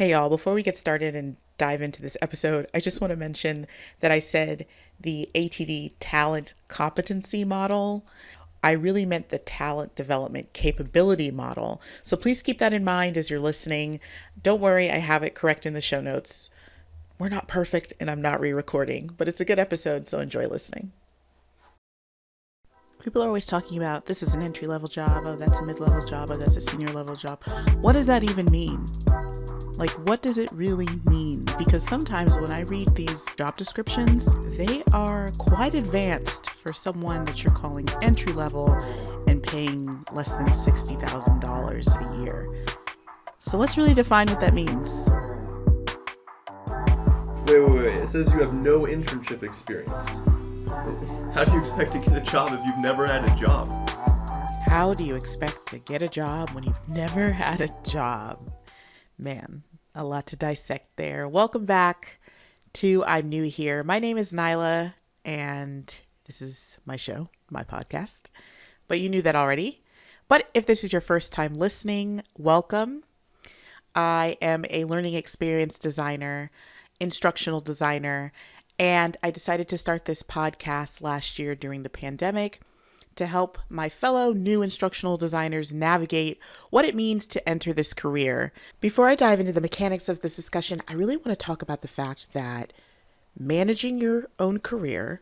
Hey y'all, before we get started and dive into this episode, I just want to mention that I said the ATD talent competency model. I really meant the talent development capability model. So please keep that in mind as you're listening. Don't worry, I have it correct in the show notes. We're not perfect and I'm not re recording, but it's a good episode, so enjoy listening. People are always talking about this is an entry level job, oh, that's a mid level job, oh, that's a senior level job. What does that even mean? Like, what does it really mean? Because sometimes when I read these job descriptions, they are quite advanced for someone that you're calling entry level and paying less than $60,000 a year. So let's really define what that means. Wait. It says you have no internship experience. How do you expect to get a job if you've never had a job? How do you expect to get a job when you've never had a job? Man, a lot to dissect there. Welcome back to I'm New Here. My name is Nyla, and this is my show, my podcast. But you knew that already. But if this is your first time listening, welcome. I am a learning experience designer, instructional designer, and I decided to start this podcast last year during the pandemic to help my fellow new instructional designers navigate what it means to enter this career. Before I dive into the mechanics of this discussion, I really want to talk about the fact that managing your own career,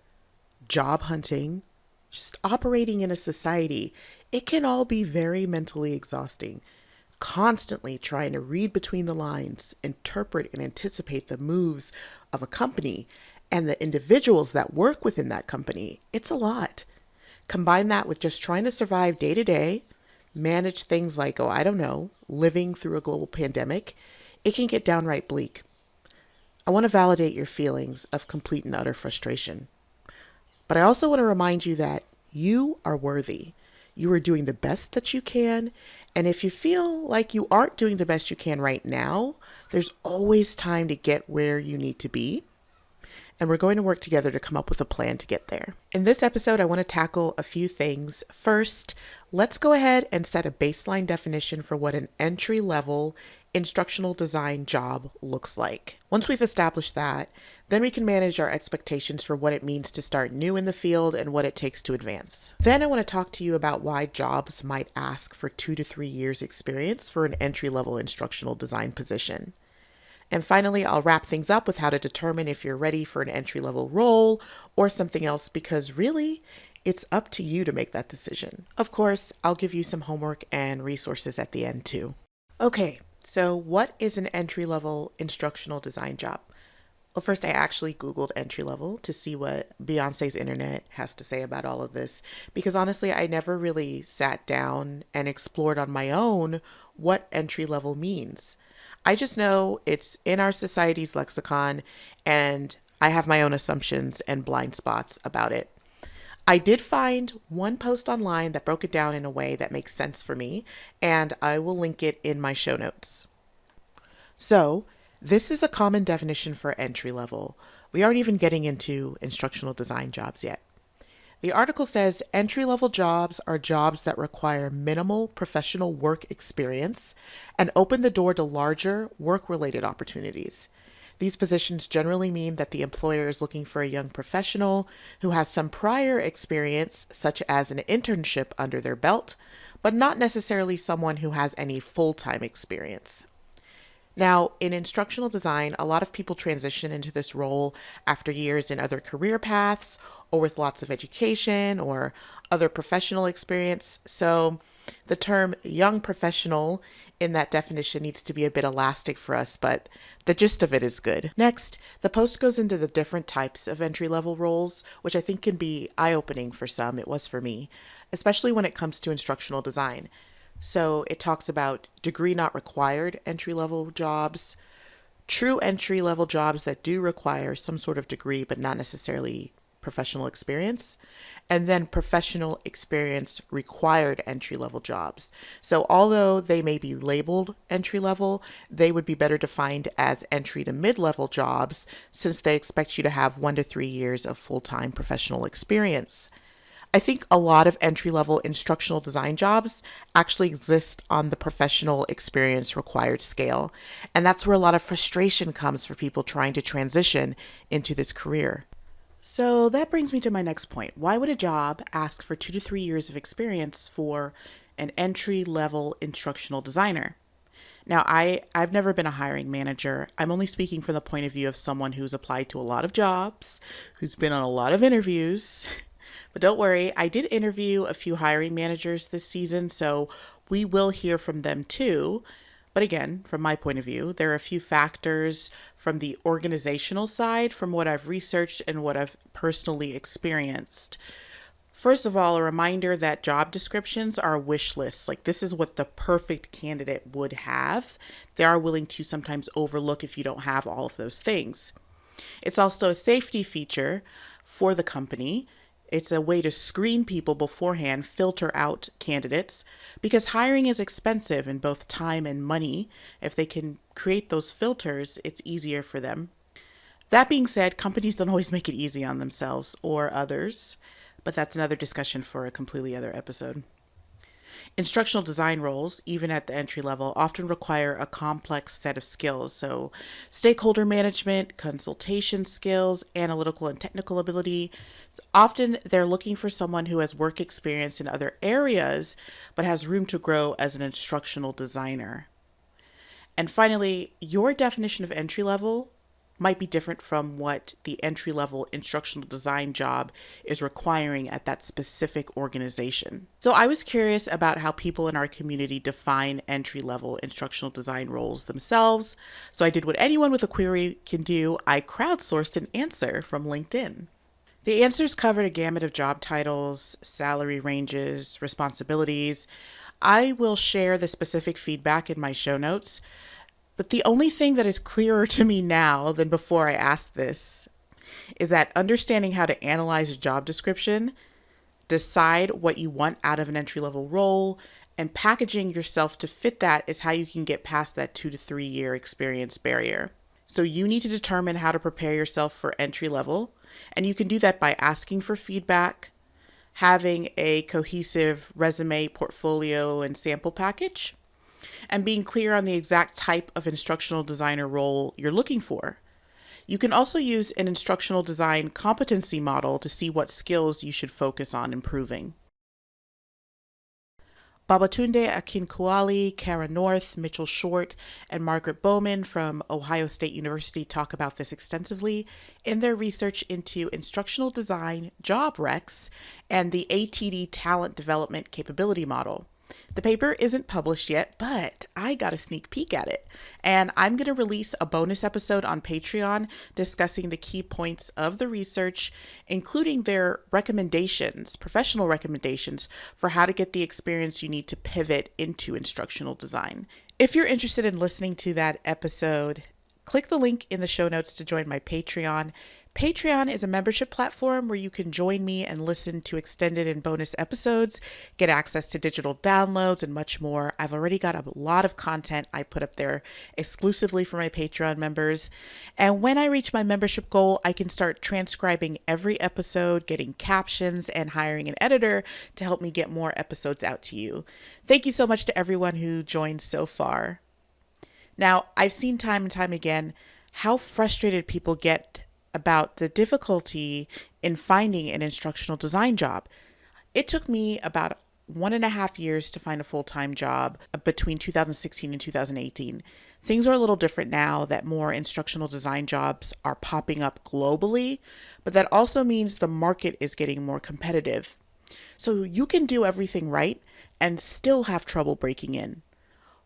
job hunting, just operating in a society, it can all be very mentally exhausting. Constantly trying to read between the lines, interpret and anticipate the moves of a company and the individuals that work within that company. It's a lot. Combine that with just trying to survive day to day, manage things like, living through a global pandemic. It can get downright bleak. I want to validate your feelings of complete and utter frustration. But I also want to remind you that you are worthy. You are doing the best that you can. And if you feel like you aren't doing the best you can right now, there's always time to get where you need to be. And we're going to work together to come up with a plan to get there. In this episode, I want to tackle a few things. First, let's go ahead and set a baseline definition for what an entry-level instructional design job looks like. Once we've established that, then we can manage our expectations for what it means to start new in the field and what it takes to advance. Then I want to talk to you about why jobs might ask for 2 to 3 years experience for an entry-level instructional design position. And finally, I'll wrap things up with how to determine if you're ready for an entry-level role or something else, because really, it's up to you to make that decision. Of course, I'll give you some homework and resources at the end too. Okay, so what is an entry-level instructional design job? Well, first, I actually Googled entry-level to see what Beyonce's internet has to say about all of this, because honestly, I never really sat down and explored on my own what entry-level means. I just know it's in our society's lexicon, and I have my own assumptions and blind spots about it. I did find one post online that broke it down in a way that makes sense for me, and I will link it in my show notes. So, this is a common definition for entry level. We aren't even getting into instructional design jobs yet. The article says entry-level jobs are jobs that require minimal professional work experience and open the door to larger work-related opportunities. These positions generally mean that the employer is looking for a young professional who has some prior experience, such as an internship under their belt, but not necessarily someone who has any full-time experience. Now, in instructional design, a lot of people transition into this role after years in other career paths or with lots of education or other professional experience. So the term young professional in that definition needs to be a bit elastic for us, but the gist of it is good. Next, the post goes into the different types of entry-level roles, which I think can be eye-opening for some. It was for me, especially when it comes to instructional design. So it talks about degree not required entry-level jobs, true entry-level jobs that do require some sort of degree but not necessarily professional experience, and then professional experience required entry-level jobs. So although they may be labeled entry-level, they would be better defined as entry to mid-level jobs since they expect you to have 1 to 3 years of full-time professional experience. I think a lot of entry-level instructional design jobs actually exist on the professional experience required scale. And that's where a lot of frustration comes for people trying to transition into this career. So that brings me to my next point. Why would a job ask for 2 to 3 years of experience for an entry-level instructional designer? Now, I've never been a hiring manager. I'm only speaking from the point of view of someone who's applied to a lot of jobs, who's been on a lot of interviews. But don't worry, I did interview a few hiring managers this season, so we will hear from them too. But again, from my point of view, there are a few factors from the organizational side, from what I've researched and what I've personally experienced. First of all, a reminder that job descriptions are wish lists. Like, this is what the perfect candidate would have. They are willing to sometimes overlook if you don't have all of those things. It's also a safety feature for the company. It's a way to screen people beforehand, filter out candidates, because hiring is expensive in both time and money. If they can create those filters, it's easier for them. That being said, companies don't always make it easy on themselves or others, but that's another discussion for a completely other episode. Instructional design roles, even at the entry level, often require a complex set of skills. So, stakeholder management, consultation skills, analytical and technical ability. So often they're looking for someone who has work experience in other areas, but has room to grow as an instructional designer. And finally, your definition of entry level might be different from what the entry level instructional design job is requiring at that specific organization. So I was curious about how people in our community define entry level instructional design roles themselves. So I did what anyone with a query can do. I crowdsourced an answer from LinkedIn. The answers covered a gamut of job titles, salary ranges, responsibilities. I will share the specific feedback in my show notes. But the only thing that is clearer to me now than before I asked this is that understanding how to analyze a job description, decide what you want out of an entry-level role, and packaging yourself to fit that is how you can get past that 2 to 3 year experience barrier. So you need to determine how to prepare yourself for entry level, and you can do that by asking for feedback, having a cohesive resume, portfolio, and sample package, and being clear on the exact type of instructional designer role you're looking for. You can also use an instructional design competency model to see what skills you should focus on improving. Babatunde Akinkwali, Kara North, Mitchell Short, and Margaret Bowman from Ohio State University talk about this extensively in their research into instructional design job recs and the ATD talent development capability model. The paper isn't published yet, but I got a sneak peek at it, and I'm going to release a bonus episode on Patreon discussing the key points of the research, including their recommendations, professional recommendations for how to get the experience you need to pivot into instructional design. If you're interested in listening to that episode, click the link in the show notes to join my Patreon. Patreon is a membership platform where you can join me and listen to extended and bonus episodes, get access to digital downloads, and much more. I've already got a lot of content I put up there exclusively for my Patreon members. And when I reach my membership goal, I can start transcribing every episode, getting captions, and hiring an editor to help me get more episodes out to you. Thank you so much to everyone who joined so far. Now, I've seen time and time again how frustrated people get about the difficulty in finding an instructional design job. It took me about 1.5 years to find a full-time job between 2016 and 2018. Things are a little different now that more instructional design jobs are popping up globally, but that also means the market is getting more competitive. So you can do everything right and still have trouble breaking in.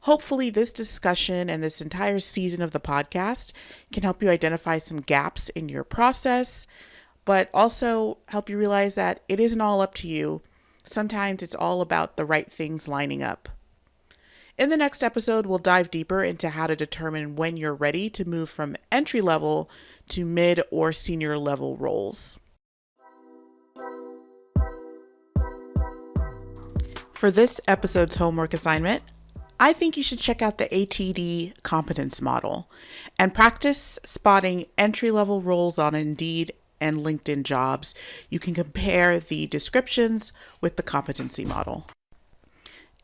Hopefully, this discussion and this entire season of the podcast can help you identify some gaps in your process, but also help you realize that it isn't all up to you. Sometimes it's all about the right things lining up. In the next episode, we'll dive deeper into how to determine when you're ready to move from entry level to mid or senior level roles. For this episode's homework assignment, I think you should check out the ATD competence model and practice spotting entry-level roles on Indeed and LinkedIn jobs, you can compare the descriptions with the competency model.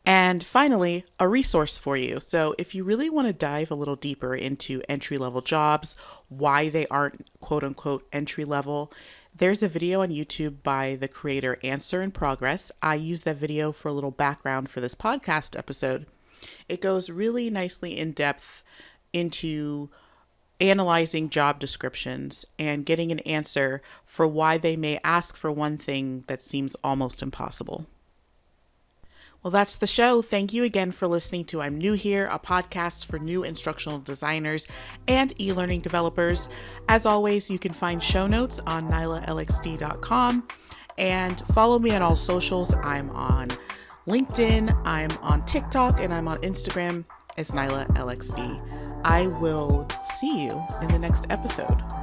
And finally, a resource for you. So if you really want to dive a little deeper into entry-level jobs, why they aren't quote unquote entry level, there's a video on YouTube by the creator Answer in Progress. I use that video for a little background for this podcast episode. It goes really nicely in depth into analyzing job descriptions and getting an answer for why they may ask for one thing that seems almost impossible. Well, that's the show. Thank you again for listening to I'm New Here, a podcast for new instructional designers and e-learning developers. As always, you can find show notes on nylaalxd.com and follow me on all socials. I'm on LinkedIn, I'm on TikTok, and I'm on Instagram as nylaalxd. I will see you in the next episode.